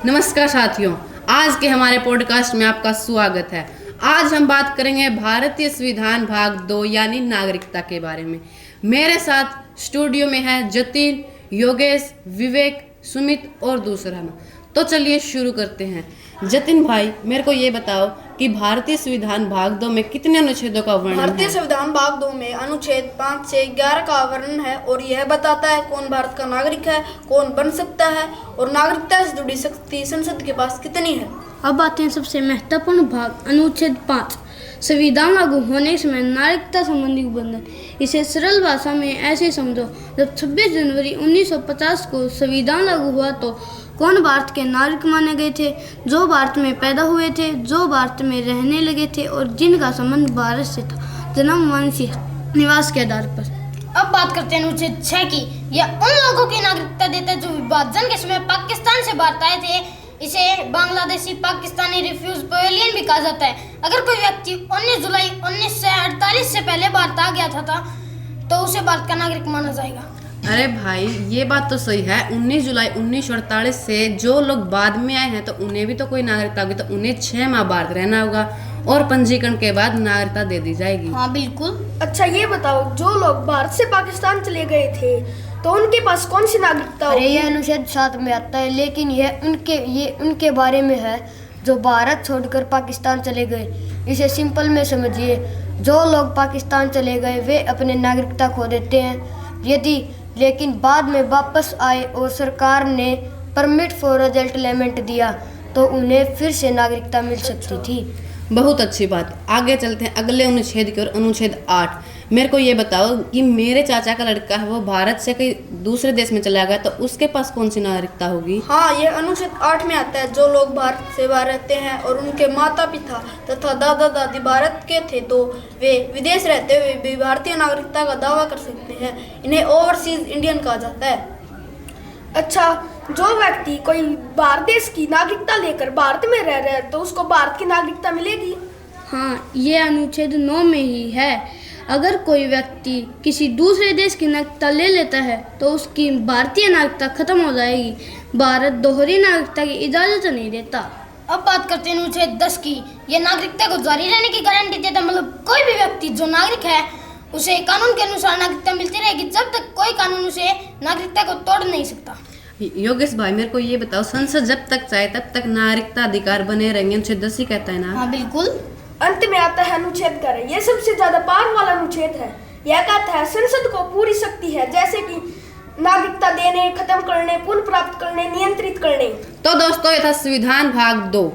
नमस्कार साथियों, आज के हमारे पॉडकास्ट में आपका स्वागत है। आज हम बात करेंगे भारतीय संविधान भाग 2 यानी नागरिकता के बारे में। मेरे साथ स्टूडियो में है जतिन, योगेश, विवेक, सुमित और दूसरा ना। तो चलिए शुरू करते हैं। जतिन भाई, मेरे को ये बताओ कि भारतीय संविधान भाग 2 में कितने अनुच्छेदों का वर्णन है? भारतीय संविधान भाग 2 में अनुच्छेद 5 से 11 का वर्णन है और यह बताता है कौन भारत का नागरिक है, कौन बन सकता है और नागरिकता से जुड़ी शक्ति संसद के पास कितनी है। अब आते हैं सबसे महत्वपूर्ण भाग, अनुच्छेद 5। संविधान लागू होने के समय नागरिकता संबंधी बंधन। इसे सरल भाषा में ऐसे समझो, जब 26 जनवरी 1950 को संविधान लागू हुआ तो कौन भारत के नागरिक माने गए थे? जो भारत में पैदा हुए थे, जो भारत में रहने लगे थे और जिनका संबंध भारत से था जन्म वंशी निवास के आधार पर। अब बात करते हैं अनुच्छेद 6 की। यह उन लोगों की नागरिकता देता है जो विभाजन के समय पाकिस्तान से भारत आए थे। इसे बांग्लादेशी पाकिस्तानी रिफ्यूज पवेलियन भी कहा जाता है। अगर कोई व्यक्ति 19 जुलाई 1948 से पहले भारत आ गया था तो उसे भारत का नागरिक माना जाएगा। अरे भाई, ये बात तो सही है। 19 जुलाई 1948 से जो लोग बाद में आए हैं तो उन्हें भी तो कोई नागरिकता होगी, तो उन्हें 6 माह भारत रहना होगा और पंजीकरण के बाद नागरिकता दे दी जाएगी। हाँ बिल्कुल। अच्छा ये बताओ, जो लोग भारत से पाकिस्तान चले गए थे तो उनके पास कौन सी नागरिकता होगी? ये अनुच्छेद 7 में आता है, लेकिन ये उनके बारे में है जो भारत छोड़कर पाकिस्तान चले गए। इसे सिंपल में समझिए, जो लोग पाकिस्तान चले गए वे अपने नागरिकता खो देते हैं। यदि लेकिन बाद में वापस आए और सरकार ने परमिट फॉर रेसेटलमेंट दिया तो उन्हें फिर से नागरिकता मिल सकती थी। बहुत अच्छी बात। आगे चलते हैं अगले अनुच्छेद की ओर, अनुच्छेद 8। मेरे को ये बताओ कि मेरे चाचा का लड़का है, वो भारत से कहीं दूसरे देश में चला गया तो उसके पास कौन सी नागरिकता होगी? हाँ, ये अनुच्छेद 8 में आता है। जो लोग भारत से बाहर रहते हैं और उनके माता पिता तथा दादा दादी भारत के थे तो वे विदेश रहते हुए भी भारतीय नागरिकता का दावा कर सकते हैं। इन्हें ओवरसीज इंडियन कहा जाता है। अच्छा, जो व्यक्ति कोई बाहर देश की नागरिकता लेकर भारत में रह रहा है तो उसको भारत की नागरिकता मिलेगी? हाँ, ये अनुच्छेद 9 में ही है। अगर कोई व्यक्ति किसी दूसरे देश की नागरिकता ले लेता है तो उसकी भारतीय नागरिकता खत्म हो जाएगी। भारत दोहरी नागरिकता की इजाज़त नहीं देता। अब बात करते हैं अनुच्छेद 10 की। यह नागरिकता को जारी रहने की गारंटी देता है। मतलब कोई भी व्यक्ति जो नागरिक है उसे कानून के अनुसार नागरिकता मिलती रहेगी जब तक कोई कानून उसे नागरिकता को तोड़ नहीं सकता। योगेश भाई, मेरे को ये बताओ, संसद जब तक चाहे तब तक नागरिकता अधिकार बने रहेंगे, अनुच्छेद 10 ही कहता है ना? हाँ बिल्कुल। अंत में आता है अनुच्छेद 11। यह सबसे ज्यादा पार वाला अनुच्छेद है। यह कहता है संसद को पूरी शक्ति है, जैसे कि नागरिकता देने, खत्म करने, पुनः प्राप्त करने, नियंत्रित करने। तो दोस्तों, ये था संविधान भाग 2।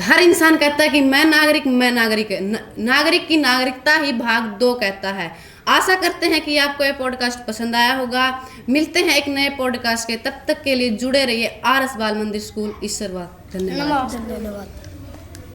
हर इंसान कहता है कि मैं नागरिक है। नागरिक की नागरिकता ही भाग 2 कहता है। आशा करते हैं कि आपको ये पॉडकास्ट पसंद आया होगा। मिलते हैं एक नए पॉडकास्ट के, तब तक के लिए जुड़े रहिए RS बाल मंदिर स्कूल ईश्वरवाद। धन्यवाद। धन्यवाद।